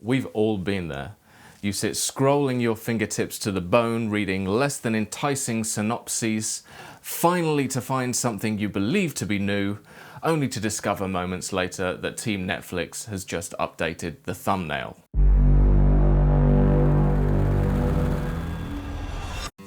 We've all been there. You sit scrolling your fingertips to the bone, reading less than enticing synopses, finally to find something you believe to be new, only to discover moments later that Team Netflix has just updated the thumbnail.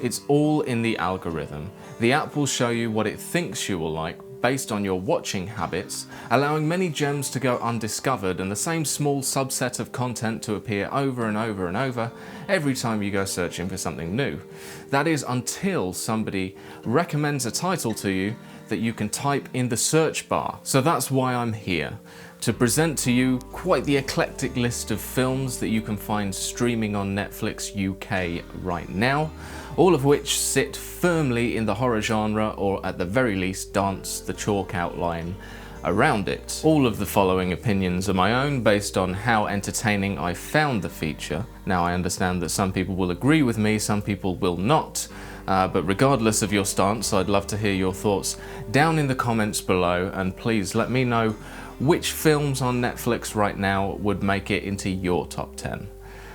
It's all in the algorithm. The app will show you what it thinks you will like based on your watching habits, allowing many gems to go undiscovered and the same small subset of content to appear over and over and over every time you go searching for something new. That is until somebody recommends a title to you that you can type in the search bar. So that's why I'm here, to present to you quite the eclectic list of films that you can find streaming on Netflix UK right now, all of which sit firmly in the horror genre or at the very least dance the chalk outline around it. All of the following opinions are my own based on how entertaining I found the feature. Now I understand that some people will agree with me, some people will not. But regardless of your stance, I'd love to hear your thoughts down in the comments below, and please let me know which films on Netflix right now would make it into your top 10.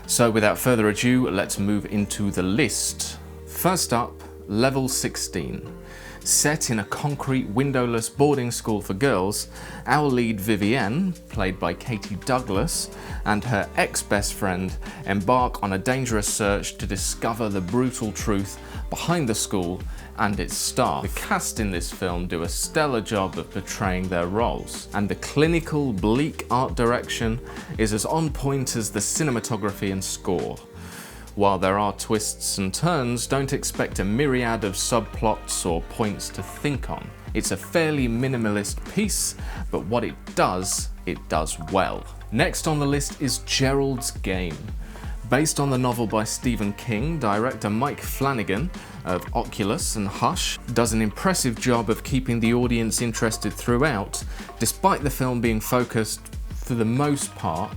So without further ado, let's move into the list. First up, Level 16. Set in a concrete windowless boarding school for girls, our lead Vivienne, played by Katie Douglas, and her ex-best friend embark on a dangerous search to discover the brutal truth behind the school and its staff. The cast in this film do a stellar job of portraying their roles, and the clinical, bleak art direction is as on point as the cinematography and score. While there are twists and turns, don't expect a myriad of subplots or points to think on. It's a fairly minimalist piece, but what it does well. Next on the list is Geralds Game. Based on the novel by Stephen King, director Mike Flanagan of Oculus and Hush does an impressive job of keeping the audience interested throughout, despite the film being focused, for the most part,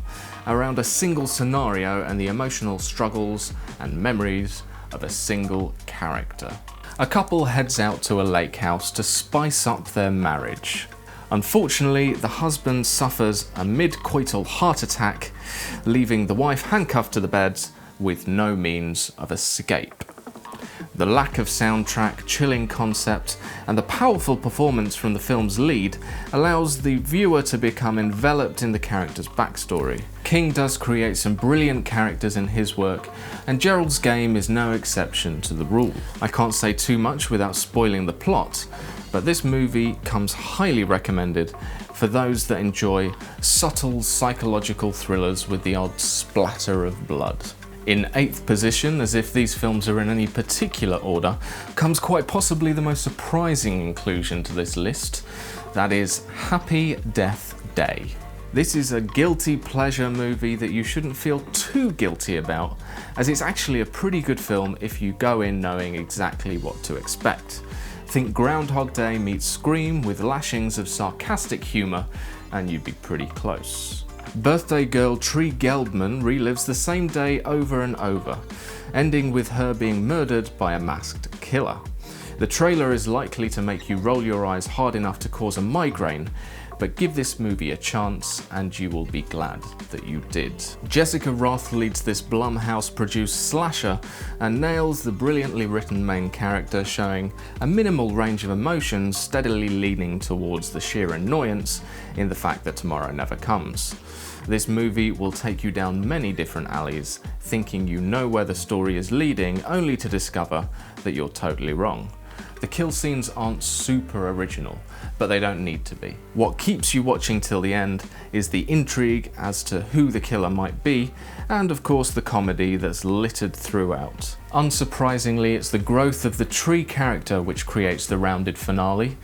around a single scenario and the emotional struggles and memories of a single character. A couple heads out to a lake house to spice up their marriage. Unfortunately, the husband suffers a mid-coital heart attack, leaving the wife handcuffed to the bed with no means of escape. The lack of soundtrack, chilling concept, and the powerful performance from the film's lead allows the viewer to become enveloped in the character's backstory. King does create some brilliant characters in his work, and Gerald's Game is no exception to the rule. I can't say too much without spoiling the plot, but this movie comes highly recommended for those that enjoy subtle psychological thrillers with the odd splatter of blood. In 8th position, as if these films are in any particular order, comes quite possibly the most surprising inclusion to this list. That is Happy Death Day. This is a guilty pleasure movie that you shouldn't feel too guilty about, as it's actually a pretty good film if you go in knowing exactly what to expect. Think Groundhog Day meets Scream with lashings of sarcastic humour, and you'd be pretty close. Birthday girl Tree Gelbman relives the same day over and over, ending with her being murdered by a masked killer. The trailer is likely to make you roll your eyes hard enough to cause a migraine, but give this movie a chance and you will be glad that you did. Jessica Roth leads this Blumhouse-produced slasher and nails the brilliantly written main character, showing a minimal range of emotions, steadily leaning towards the sheer annoyance in the fact that tomorrow never comes. This movie will take you down many different alleys, thinking you know where the story is leading, only to discover that you're totally wrong. The kill scenes aren't super original, but they don't need to be. What keeps you watching till the end is the intrigue as to who the killer might be, and of course the comedy that's littered throughout. Unsurprisingly, it's the growth of the Tree character which creates the rounded finale,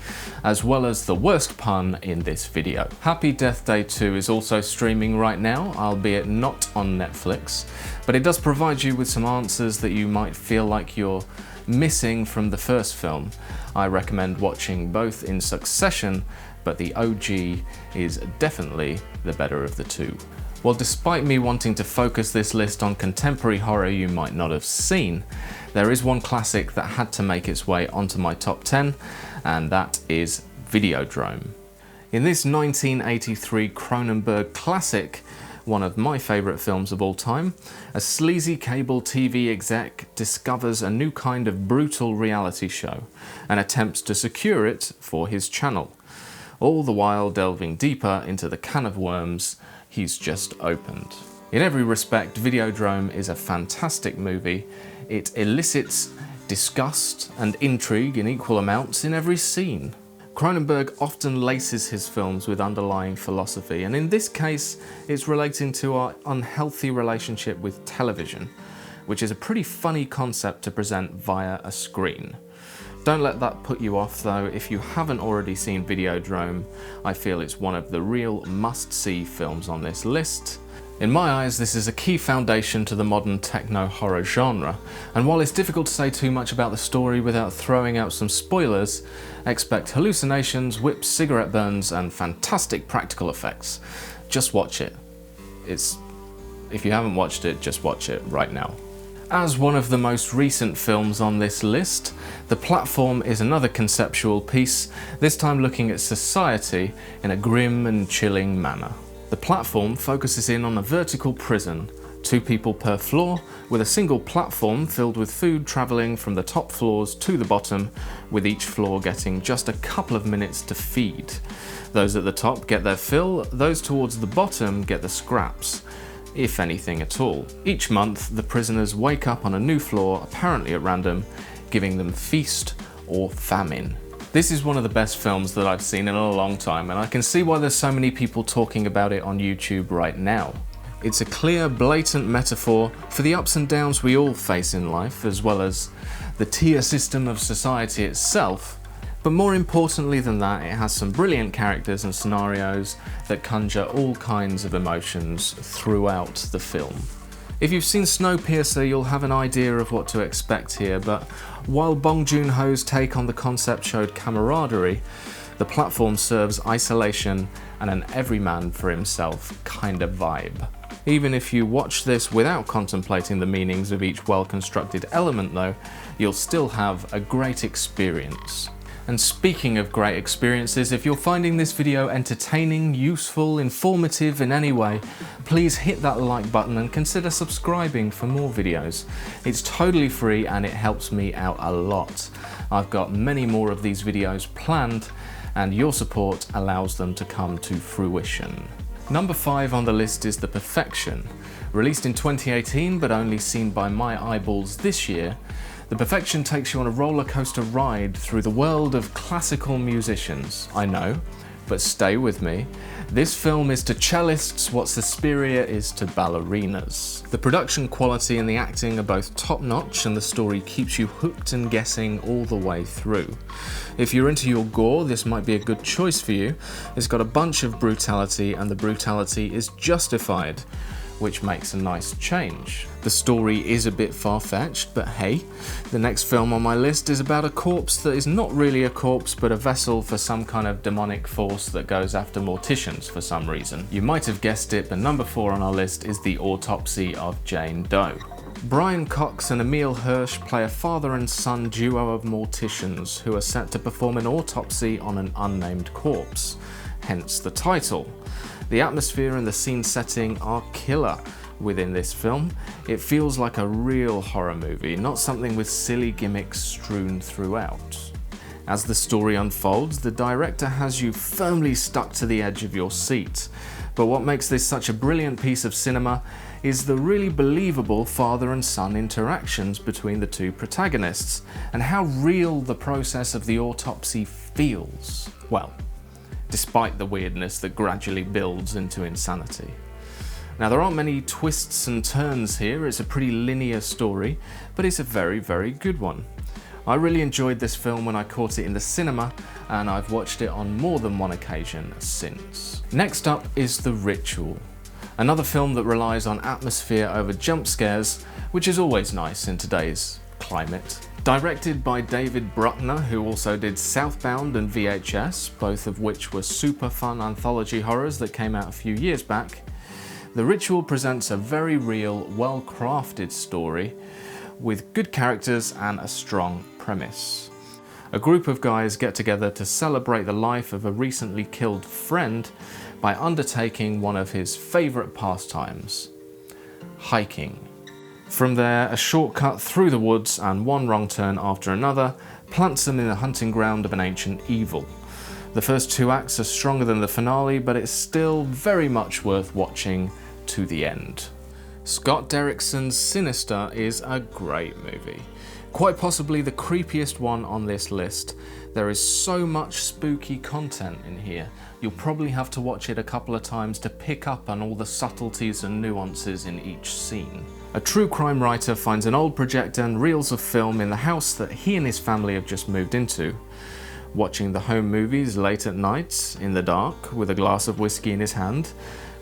as well as the worst pun in this video. Happy Death Day 2 is also streaming right now, albeit not on Netflix, but it does provide you with some answers that you might feel like you're missing from the first film. I recommend watching both in succession, but the OG is definitely the better of the two. Well, despite me wanting to focus this list on contemporary horror you might not have seen, there is one classic that had to make its way onto my top 10, and that is Videodrome. In this 1983 Cronenberg classic, one of my favourite films of all time, a sleazy cable TV exec discovers a new kind of brutal reality show and attempts to secure it for his channel, all the while delving deeper into the can of worms he's just opened. In every respect, Videodrome is a fantastic movie. It elicits disgust and intrigue in equal amounts in every scene. Cronenberg often laces his films with underlying philosophy, and in this case it's relating to our unhealthy relationship with television, which is a pretty funny concept to present via a screen. Don't let that put you off though. If you haven't already seen Videodrome, I feel it's one of the real must-see films on this list. In my eyes, this is a key foundation to the modern techno-horror genre, and while it's difficult to say too much about the story without throwing out some spoilers, expect hallucinations, whips, cigarette burns, and fantastic practical effects. Just watch it. If you haven't watched it, just watch it right now. As one of the most recent films on this list, The Platform is another conceptual piece, this time looking at society in a grim and chilling manner. The Platform focuses in on a vertical prison, 2 people per floor, with a single platform filled with food travelling from the top floors to the bottom, with each floor getting just a couple of minutes to feed. Those at the top get their fill, those towards the bottom get the scraps, if anything at all. Each month, the prisoners wake up on a new floor, apparently at random, giving them feast or famine. This is one of the best films that I've seen in a long time, and I can see why there's so many people talking about it on YouTube right now. It's a clear, blatant metaphor for the ups and downs we all face in life, as well as the tier system of society itself. But more importantly than that, it has some brilliant characters and scenarios that conjure all kinds of emotions throughout the film. If you've seen Snowpiercer, you'll have an idea of what to expect here, but while Bong Joon-ho's take on the concept showed camaraderie, The Platform serves isolation and an everyman for himself kind of vibe. Even if you watch this without contemplating the meanings of each well-constructed element though, you'll still have a great experience. And speaking of great experiences, if you're finding this video entertaining, useful, informative in any way, please hit that like button and consider subscribing for more videos. It's totally free and it helps me out a lot. I've got many more of these videos planned, and your support allows them to come to fruition. Number 5 on the list is The Perfection. Released in 2018 but only seen by my eyeballs this year, The Perfection takes you on a roller coaster ride through the world of classical musicians. I know, but stay with me. This film is to cellists what Suspiria is to ballerinas. The production quality and the acting are both top-notch, and the story keeps you hooked and guessing all the way through. If you're into your gore, this might be a good choice for you. It's got a bunch of brutality, and the brutality is justified, which makes a nice change. The story is a bit far-fetched, but hey, the next film on my list is about a corpse that is not really a corpse, but a vessel for some kind of demonic force that goes after morticians for some reason. You might have guessed it, but number 4 on our list is The Autopsy of Jane Doe. Brian Cox and Emile Hirsch play a father and son duo of morticians who are set to perform an autopsy on an unnamed corpse, hence the title. The atmosphere and the scene setting are killer within this film. It feels like a real horror movie, not something with silly gimmicks strewn throughout. As the story unfolds, the director has you firmly stuck to the edge of your seat. But what makes this such a brilliant piece of cinema is the really believable father and son interactions between the 2 protagonists, and how real the process of the autopsy feels. Well, despite the weirdness that gradually builds into insanity. Now, there aren't many twists and turns here. It's a pretty linear story, but it's a very, very good one. I really enjoyed this film when I caught it in the cinema, and I've watched it on more than one occasion since. Next up is The Ritual, another film that relies on atmosphere over jump scares, which is always nice in today's climate. Directed by David Bruckner, who also did Southbound and VHS, both of which were super fun anthology horrors that came out a few years back, The Ritual presents a very real, well-crafted story with good characters and a strong premise. A group of guys get together to celebrate the life of a recently killed friend, by undertaking one of his favourite pastimes: hiking. From there, a shortcut through the woods and one wrong turn after another plants them in the hunting ground of an ancient evil. The first 2 acts are stronger than the finale, but it's still very much worth watching to the end. Scott Derrickson's Sinister is a great movie. Quite possibly the creepiest one on this list. There is so much spooky content in here. You'll probably have to watch it a couple of times to pick up on all the subtleties and nuances in each scene. A true crime writer finds an old projector and reels of film in the house that he and his family have just moved into. Watching the home movies late at night, in the dark, with a glass of whiskey in his hand,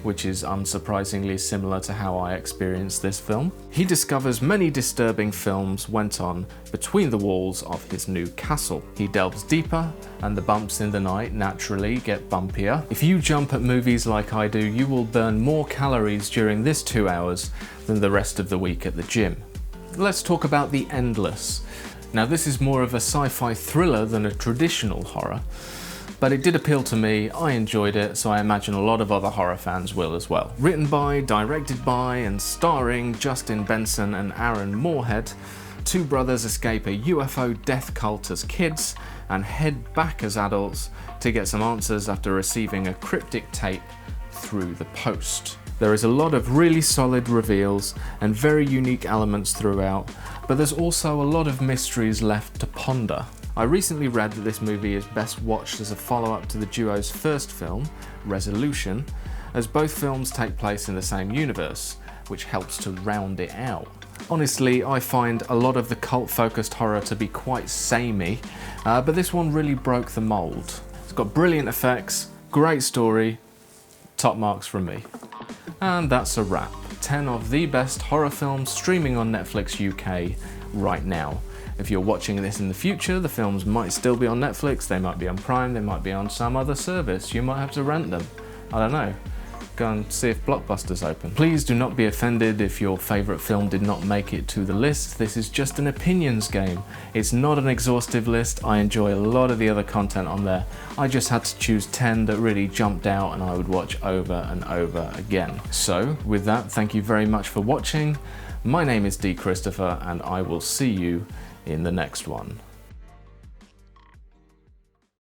which is unsurprisingly similar to how I experienced this film, he discovers many disturbing films went on between the walls of his new castle. He delves deeper, and the bumps in the night naturally get bumpier. If you jump at movies like I do, you will burn more calories during this 2 hours than the rest of the week at the gym. Let's talk about The Endless. Now, this is more of a sci-fi thriller than a traditional horror, but it did appeal to me, I enjoyed it, so I imagine a lot of other horror fans will as well. Written by, directed by, and starring Justin Benson and Aaron Moorhead, 2 brothers escape a UFO death cult as kids and head back as adults to get some answers after receiving a cryptic tape through the post. There is a lot of really solid reveals and very unique elements throughout, but there's also a lot of mysteries left to ponder. I recently read that this movie is best watched as a follow-up to the duo's first film, Resolution, as both films take place in the same universe, which helps to round it out. Honestly, I find a lot of the cult-focused horror to be quite samey, but this one really broke the mould. It's got brilliant effects, great story, top marks from me. And that's a wrap. 10 of the best horror films streaming on Netflix UK right now. If you're watching this in the future, the films might still be on Netflix, they might be on Prime, they might be on some other service. You might have to rent them. I don't know. Go and see if Blockbuster's open. Please do not be offended if your favourite film did not make it to the list. This is just an opinions game. It's not an exhaustive list. I enjoy a lot of the other content on there. I just had to choose 10 that really jumped out and I would watch over and over again. So with that, thank you very much for watching. My name is Dee Christopher and I will see you in the next one.